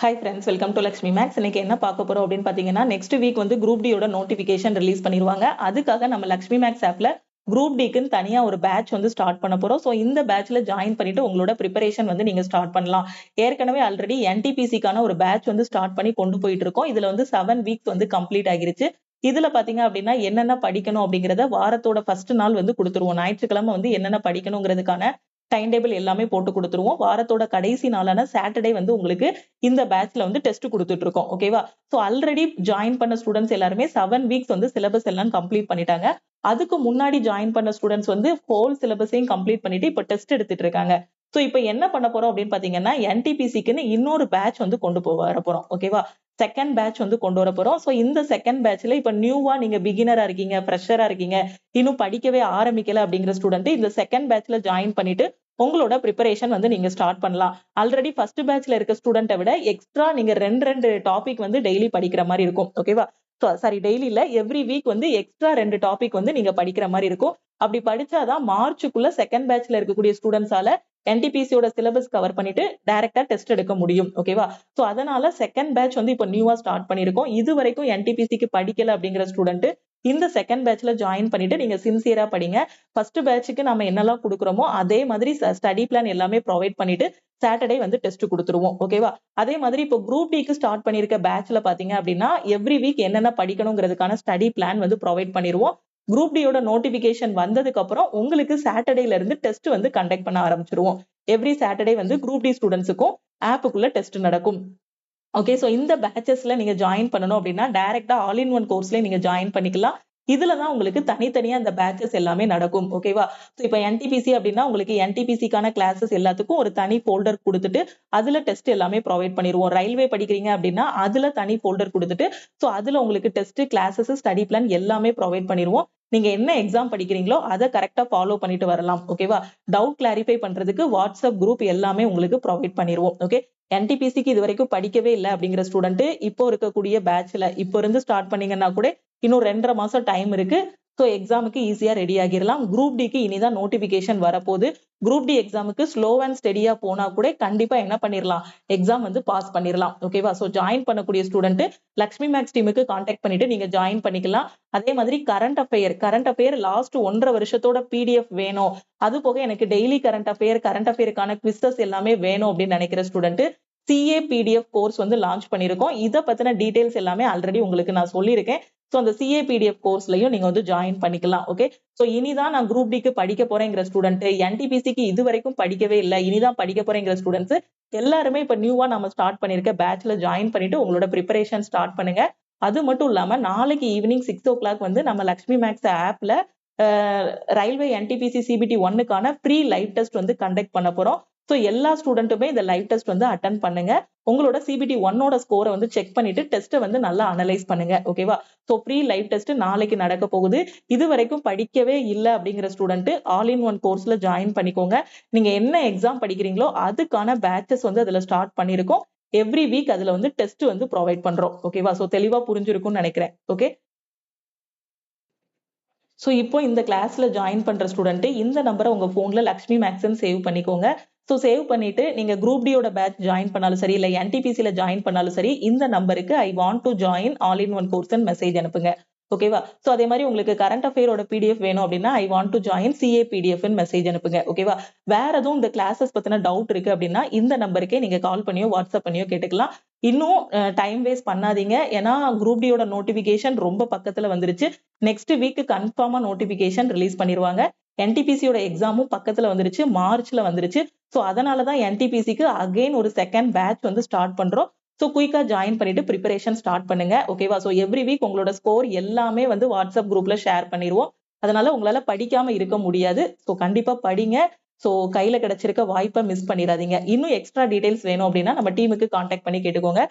Hi friends, welcome to Lakshmi maths. இன்னைக்கு என்ன பார்க்க போறோம் அப்படின்னு பார்த்தீங்கன்னா, நெக்ஸ்ட் வீக் வந்து குரூப் டியோட நோட்டிஃபிகேஷன் ரிலீஸ் பண்ணிடுவாங்க. அதுக்காக நம்ம லக்ஷ்மி மேக்ஸ் ஆப்ல குரூப் டிக்குன்னு தனியா ஒரு பேட்ச் வந்து ஸ்டார்ட் பண்ண போறோம். ஸோ இந்த பேட்ச்ல ஜாயின் பண்ணிட்டு உங்களோட ப்ரிப்பரேஷன் வந்து நீங்க ஸ்டார்ட் பண்ணலாம். ஏற்கனவே ஆல்ரெடி என்டிபிசிக்கான ஒரு பேட்ச் வந்து ஸ்டார்ட் பண்ணி கொண்டு போயிட்டு இருக்கோம். இதுல வந்து 7 வீக்ஸ் வந்து கம்ப்ளீட் ஆகிருச்சு. இதுல பாத்தீங்க அப்படின்னா என்னென்ன படிக்கணும் அப்படிங்கறத வாரத்தோட ஃபர்ஸ்ட் நாள் வந்து கொடுத்துருவோம். ஞாயிற்றுக்கிழமை வந்து என்னென்ன படிக்கணுங்கிறதுக்கான டைம் டேபிள் எல்லாமே போட்டு கொடுத்துருவோம். வாரத்தோட கடைசி நாளான சாட்டர்டே வந்து உங்களுக்கு இந்த பேட்ச்ல வந்து டெஸ்ட் கொடுத்துட்டு இருக்கோம். ஓகேவா? சோ ஆல்ரெடி ஜாயின் பண்ண ஸ்டூடெண்ட்ஸ் எல்லாருமே 7 வீக்ஸ் வந்து சிலபஸ் எல்லாம் கம்ப்ளீட் பண்ணிட்டாங்க. அதுக்கு முன்னாடி ஜாயின் பண்ண ஸ்டூடெண்ட்ஸ் வந்து ஹோல் சிலபஸையும் கம்ப்ளீட் பண்ணிட்டு இப்ப டெஸ்ட் எடுத்துட்டு இருக்காங்க. சோ இப்ப என்ன பண்ண போறோம் அப்படின்னு பாத்தீங்கன்னா, என்டிபிசிக்குன்னு இன்னொரு பேட்ச் வந்து கொண்டு வர போறோம். ஓகேவா? செகண்ட் பேட்ச் வந்து கொண்டு வர போறோம். சோ இந்த செகண்ட் பேட்ச்ல இப்ப நியூவா நீங்க பிகினரா இருக்கீங்க, ஃப்ரெஷரா இருக்கீங்க, இன்னும் படிக்கவே ஆரம்பிக்கல அப்படிங்கிற ஸ்டூடெண்ட் இந்த செகண்ட் பேட்ச்ல ஜாயின் பண்ணிட்டு உங்களோட ப்ரிப்பரேஷன் வந்து நீங்க ஸ்டார்ட் பண்ணலாம். ஆல்ரெடி ஃபர்ஸ்ட் பேட்ச்ல இருக்க ஸ்டூடெண்ட்டை விட எக்ஸ்ட்ரா நீங்க 2 டாபிக் வந்து டெய்லி படிக்கிற மாதிரி இருக்கும். ஓகேவா? சாரி, டெய்லி இல்ல, எவ்ரி வீக் வந்து எக்ஸ்ட்ரா 2 டாபிக் வந்து நீங்க படிக்கிற மாதிரி இருக்கும். அப்படி படிச்சாதான் மார்ச்சுக்குள்ள செகண்ட் பேட்ச்ல இருக்கக்கூடிய ஸ்டூடெண்ட்ஸால என்டிபிசியோட சிலபஸ் கவர் பண்ணிட்டு டைரக்டா டெஸ்ட் எடுக்க முடியும். ஓகேவா? சோ அதனால செகண்ட் பேட்ச் வந்து இப்ப நியூவா ஸ்டார்ட் பண்ணிருக்கோம். இது வரைக்கும் என்டிபிசிக்கு படிக்கல அப்படிங்கிற ஸ்டூடெண்ட் இந்த செகண்ட் பேட்ச்ல ஜாயின் பண்ணிட்டு நீங்க சின்சியரா படிங்க. ஃபர்ஸ்ட் பேட்ச்க்கு நம்ம என்னெல்லாம் கொடுக்குறோமோ அதே மாதிரி ஸ்டடி பிளான் எல்லாமே ப்ரொவைட் பண்ணிட்டு சாட்டர்டே வந்து டெஸ்ட் கொடுத்துருவோம். ஓகேவா? அதே மாதிரி இப்போ குரூப் டிக்கு ஸ்டார்ட் பண்ணிருக்க பேட்ச்ல பாத்தீங்க அப்படின்னா எவ்ரி வீக் என்னென்ன படிக்கணுங்கிறதுக்கான ஸ்டடி பிளான் வந்து ப்ரொவைட் பண்ணிருவோம். குரூப் டியோட நோட்டிபிகேஷன் வந்ததுக்கு அப்புறம் உங்களுக்கு சாட்டர்டேல இருந்து டெஸ்ட் வந்து கண்டக்ட் பண்ண ஆரம்பிச்சிருவோம். எவ்ரி சாட்டர்டே வந்து குரூப் டி ஸ்டூடெண்ட்ஸுக்கும் ஆப்புக்குள்ள டெஸ்ட் நடக்கும். ஓகே. சோ இந்த பேட்சஸ்ல நீங்க ஜாயின் பண்ணணும் அப்படின்னா டைரக்டா ஆல் இன் ஒன் கோர்ஸ்ல நீங்க ஜாயின் பண்ணிக்கலாம். இதுலதான் உங்களுக்கு தனித்தனியா இந்த பேட்சஸ் எல்லாமே நடக்கும். ஓகேவா? சோ இப்ப என்டிபிசி அப்படின்னா உங்களுக்கு என்டிபிசிக்கான கிளாஸஸ் எல்லாத்துக்கும் ஒரு தனி ஃபோல்டர் கொடுத்துட்டு அதுல டெஸ்ட் எல்லாமே ப்ரொவைட் பண்ணிடுவோம். ரயில்வே படிக்கிறீங்க அப்படின்னா அதுல தனி ஃபோல்டர் கொடுத்துட்டு சோ அதுல உங்களுக்கு டெஸ்ட், கிளாஸஸ், ஸ்டடி பிளான் எல்லாமே ப்ரொவைட் பண்ணிடுவோம். நீங்க என்ன எக்ஸாம் படிக்கிறீங்களோ அதை கரெக்டா ஃபாலோ பண்ணிட்டு வரலாம். ஓகேவா? டவுட் கிளாரிஃபை பண்றதுக்கு வாட்ஸ்அப் குரூப் எல்லாமே உங்களுக்கு ப்ரொவைட் பண்ணிடுவோம். ஓகே. என்டிபிசிக்கு இது வரைக்கும் படிக்கவே இல்லை அப்படிங்கிற ஸ்டூடெண்ட் இப்போ இருக்கக்கூடிய பேட்ச்ல இப்போ இருந்து ஸ்டார்ட் பண்ணீங்கன்னா கூட இன்னும் 2.5 மாசம் டைம் இருக்கு. ஸோ எக்ஸாமுக்கு ஈஸியா ரெடி ஆகிடலாம். குரூப் டிக்கு இனிதான் நோட்டிபிகேஷன் வரப்போகுது. குரூப் டி எக்ஸாமுக்கு ஸ்லோ அண்ட் ஸ்டெடியா போனா கூட கண்டிப்பா என்ன பண்ணிடலாம், எக்ஸாம் வந்து பாஸ் பண்ணிடலாம். ஓகேவா? ஸோ ஜாயின் பண்ணக்கூடிய ஸ்டூடெண்ட் லக்ஷ்மி மேக்ஸ் டீமுக்கு கான்டாக்ட் பண்ணிட்டு நீங்க ஜாயின் பண்ணிக்கலாம். அதே மாதிரி கரண்ட் அஃபேர் லாஸ்ட் 1.5 வருஷத்தோட பிடிஎஃப் வேணும், அது போக எனக்கு டெய்லி கரண்ட் அஃபேருக்கான குவிசஸ் எல்லாமே வேணும் அப்படின்னு நினைக்கிற ஸ்டூடெண்ட் சிஏபிடிஎஃப் கோர்ஸ் வந்து லான்ச் பண்ணிருக்கோம். இதை பத்தின டீடைல்ஸ் எல்லாமே ஆல்ரெடி உங்களுக்கு நான் சொல்லியிருக்கேன். ஸோ அந்த சிஏபிடிஎஃப் கோர்ஸ்லயும் நீங்க வந்து ஜாயின் பண்ணிக்கலாம். ஓகே. ஸோ இனிதான் நான் குரூப் டிக்கு படிக்க போறேங்கிற ஸ்டூடெண்ட், என்டிபிசிக்கு இது வரைக்கும் படிக்கவே இல்லை, இனிதான் படிக்க போறேங்கிற ஸ்டூடெண்ட்ஸ் எல்லாருமே இப்ப நியூவா நம்ம ஸ்டார்ட் பண்ணிருக்க பேட்ச்ல ஜாயின் பண்ணிட்டு உங்களோட ப்ரிப்பரேஷன் ஸ்டார்ட் பண்ணுங்க. அது மட்டும் இல்லாம நாளைக்கு ஈவினிங் 6 o'clock வந்து நம்ம லக்ஷ்மி மேக்ஸ் ஆப்ல ரயில்வே என்டிபிசி சிபிடி 1க்கான ஃப்ரீ லைவ் டெஸ்ட் வந்து கண்டக்ட் பண்ண போறோம். ஸோ எல்லா ஸ்டூடெண்ட்டுமே இந்த லைவ் டெஸ்ட் வந்து அட்டன் பண்ணுங்க. உங்களோட சிபிடி 1ஓட ஸ்கோரை வந்து செக் பண்ணிட்டு டெஸ்ட்டை வந்து நல்லா அனலைஸ் பண்ணுங்க. ஓகேவா? ஸோ ஃப்ரீ லைவ் டெஸ்ட் நாளைக்கு நடக்க போகுது. இது வரைக்கும் படிக்கவே இல்லை அப்படிங்கிற ஸ்டூடெண்ட் ஆல் இன் ஒன் கோர்ஸ்ல ஜாயின் பண்ணிக்கோங்க. நீங்க என்ன எக்ஸாம் படிக்கிறீங்களோ அதுக்கான பேட்சஸ் வந்து அதுல ஸ்டார்ட் பண்ணிருக்கோம். எவ்ரி வீக் அதுல வந்து டெஸ்ட் வந்து ப்ரொவைட் பண்றோம். ஓகேவா? ஸோ தெளிவா புரிஞ்சிருக்கும்னு நினைக்கிறேன். ஓகே. ஸோ இப்போ இந்த கிளாஸ்ல ஜாயின் பண்ற ஸ்டூடெண்ட் இந்த நம்பரை உங்க போன்ல லக்ஷ்மி மேக்ஸ்ன்னு சேவ் பண்ணிக்கோங்க. ஸோ சேவ் பண்ணிட்டு நீங்க குரூப் டியோட பேட்ச் ஜாயின் பண்ணாலும் சரி, இல்ல என்டிபிசில ஜாயின் பண்ணாலும் சரி, இந்த நம்பருக்கு ஐ want to join all in one course message அனுப்புங்க. ஓகேவா? சோ அதே மாதிரி உங்களுக்கு கரண்ட் அஃபேரோட பிடிஎஃப் வேணும் அப்படின்னா I want to join CA PDF message அனுப்புங்க. ஓகேவா? வேற எதுவும் இந்த கிளாஸஸ் பத்தின டவுட் இருக்கு அப்படின்னா இந்த நம்பருக்கே நீங்க கால் பண்ணியோ வாட்ஸ்அப் பண்ணியோ கேட்டுக்கலாம். இன்னும் டைம் வேஸ்ட் பண்ணாதீங்க. ஏன்னா குரூப் டியோட நோட்டிபிகேஷன் ரொம்ப பக்கத்துல வந்துருச்சு. நெக்ஸ்ட் வீக் கன்ஃபார்மா நோட்டிபிகேஷன் ரிலீஸ் பண்ணிடுவாங்க. என்டிபிசியோட எக்ஸாமும் பக்கத்துல வந்துருச்சு, மார்ச்ல வந்துருச்சு. சோ அதனாலதான் என்டிபிசிக்கு அகைன் ஒரு செகண்ட் பேட்ச் வந்து ஸ்டார்ட் பண்றோம். சோ குயிக்கா ஜாயின் பண்ணிட்டு ப்ரிப்பரேஷன் ஸ்டார்ட் பண்ணுங்க. ஓகேவா? சோ எவ்ரி வீக் உங்களோட ஸ்கோர் எல்லாமே வந்து வாட்ஸ்அப் குரூப்ல ஷேர் பண்ணிடுவோம். அதனால உங்களால படிக்காம இருக்க முடியாது. சோ கண்டிப்பா படிங்க. சோ கையில கிடைச்சிருக்க வாய்ப்பை மிஸ் பண்ணிடாதீங்க. இன்னும் எக்ஸ்ட்ரா டீடைல்ஸ் வேணும் அப்படின்னா நம்ம டீமுக்கு கான்டாக்ட் பண்ணி கேட்டுக்கோங்க.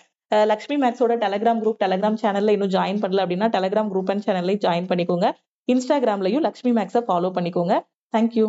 லக்ஷ்மி மேக்ஸோட டெலகிராம் குரூப், டெலகிராம் சேனல்ல இன்னும் ஜாயின் பண்ணல அப்படின்னா டெலகிராம் குரூப் அண்ட் சேனல்லையும் ஜாயின் பண்ணிக்கோங்க. இன்ஸ்டாகிராம்லயும் லக்ஷ்மி மேக்ஸை ஃபாலோ பண்ணிக்கோங்க. தேங்க்யூ.